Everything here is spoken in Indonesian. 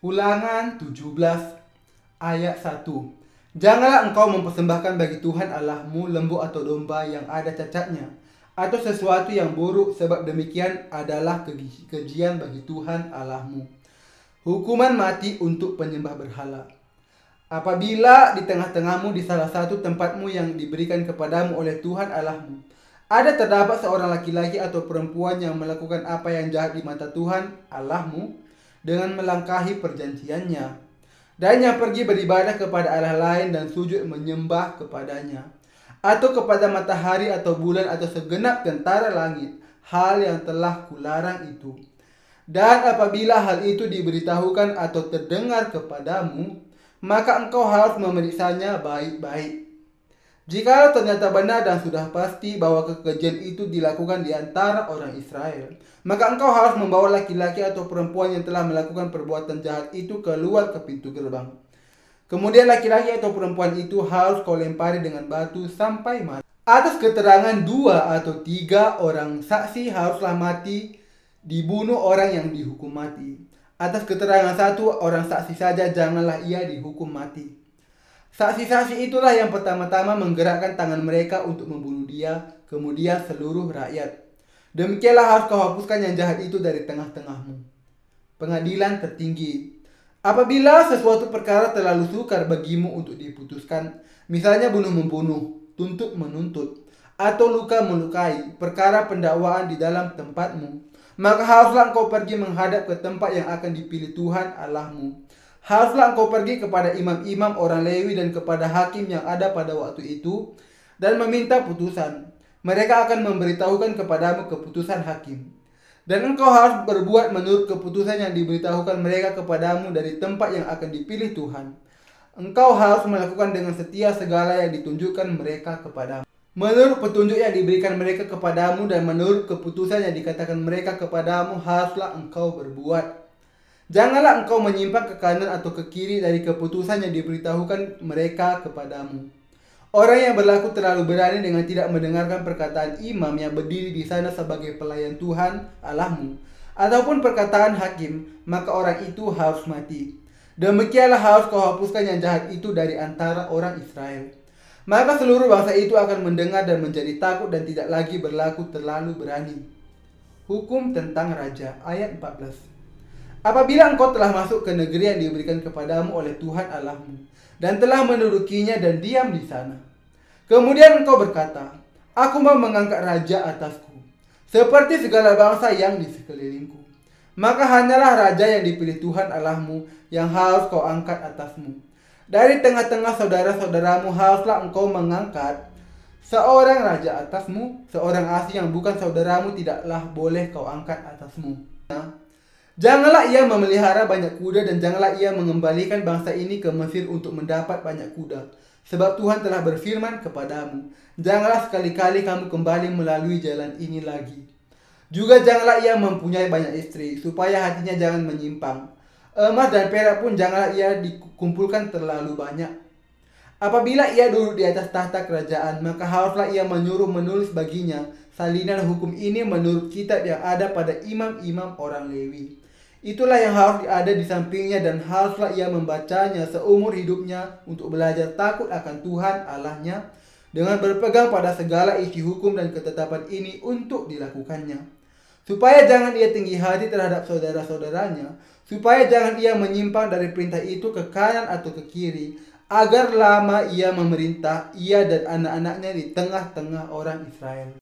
Ulangan 17 ayat 1. Janganlah engkau mempersembahkan bagi Tuhan Allahmu lembu atau domba yang ada cacatnya, atau sesuatu yang buruk, sebab demikian adalah kejian bagi Tuhan Allahmu. Hukuman mati untuk penyembah berhala. Apabila di tengah-tengahmu di salah satu tempatmu yang diberikan kepadamu oleh Tuhan Allahmu, terdapat seorang laki-laki atau perempuan yang melakukan apa yang jahat di mata Tuhan Allahmu dengan melangkahi perjanjiannya, dan yang pergi beribadah kepada Allah lain dan sujud menyembah kepadanya, atau kepada matahari atau bulan atau segenap tentara langit, hal yang telah kularang itu. Dan apabila hal itu diberitahukan atau terdengar kepadamu, maka engkau harus memeriksanya baik-baik. Jikalau ternyata benar dan sudah pasti bahwa kekejian itu dilakukan di antara orang Israel, maka engkau harus membawa laki-laki atau perempuan yang telah melakukan perbuatan jahat itu keluar ke pintu gerbang. Kemudian laki-laki atau perempuan itu harus kau lempari dengan batu sampai mati. Atas keterangan 2 atau 3 orang saksi haruslah mati dibunuh orang yang dihukum mati. Atas keterangan 1 orang saksi saja janganlah ia dihukum mati. Saksi-saksi itulah yang pertama-tama menggerakkan tangan mereka untuk membunuh dia, kemudian seluruh rakyat. Demikianlah harus kau hapuskan yang jahat itu dari tengah-tengahmu. Pengadilan tertinggi. Apabila sesuatu perkara terlalu sukar bagimu untuk diputuskan, misalnya bunuh-membunuh, tuntut-menuntut, atau luka-melukai, perkara pendakwaan di dalam tempatmu, maka haruslah engkau pergi menghadap ke tempat yang akan dipilih Tuhan Allahmu. Haruslah engkau pergi kepada imam-imam orang Lewi dan kepada hakim yang ada pada waktu itu dan meminta putusan. Mereka akan memberitahukan kepadamu keputusan hakim. Dan engkau harus berbuat menurut keputusan yang diberitahukan mereka kepadamu dari tempat yang akan dipilih Tuhan. Engkau harus melakukan dengan setia segala yang ditunjukkan mereka kepadamu. Menurut petunjuk yang diberikan mereka kepadamu dan menurut keputusan yang dikatakan mereka kepadamu, haruslah engkau berbuat. Janganlah engkau menyimpang ke kanan atau ke kiri dari keputusan yang diberitahukan mereka kepadamu. Orang yang berlaku terlalu berani dengan tidak mendengarkan perkataan imam yang berdiri di sana sebagai pelayan Tuhan Allahmu, ataupun perkataan hakim, maka orang itu harus mati. Demikianlah harus kau hapuskan yang jahat itu dari antara orang Israel. Maka seluruh bangsa itu akan mendengar dan menjadi takut dan tidak lagi berlaku terlalu berani. Hukum tentang raja, ayat 14. Apabila engkau telah masuk ke negeri yang diberikan kepadamu oleh Tuhan Allahmu, dan telah mendudukinya dan diam di sana, kemudian engkau berkata, aku mau mengangkat raja atasku, seperti segala bangsa yang di sekelilingku, maka hanyalah raja yang dipilih Tuhan Allahmu yang harus kau angkat atasmu. Dari tengah-tengah saudara-saudaramu haruslah engkau mengangkat seorang raja atasmu, seorang asing yang bukan saudaramu tidaklah boleh kau angkat atasmu. Janganlah ia memelihara banyak kuda dan janganlah ia mengembalikan bangsa ini ke Mesir untuk mendapat banyak kuda. Sebab Tuhan telah berfirman kepadamu, janganlah sekali-kali kamu kembali melalui jalan ini lagi. Juga janganlah ia mempunyai banyak istri, supaya hatinya jangan menyimpang. Emas dan perak pun janganlah ia dikumpulkan terlalu banyak. Apabila ia duduk di atas tahta kerajaan, maka haruslah ia menyuruh menulis baginya salinan hukum ini menurut kitab yang ada pada imam-imam orang Lewi. Itulah yang harus ada di sampingnya dan haruslah ia membacanya seumur hidupnya untuk belajar takut akan Tuhan Allahnya dengan berpegang pada segala isi hukum dan ketetapan ini untuk dilakukannya. Supaya jangan ia tinggi hati terhadap saudara-saudaranya, supaya jangan ia menyimpang dari perintah itu ke kanan atau ke kiri, agar lama ia memerintah ia dan anak-anaknya di tengah-tengah orang Israel.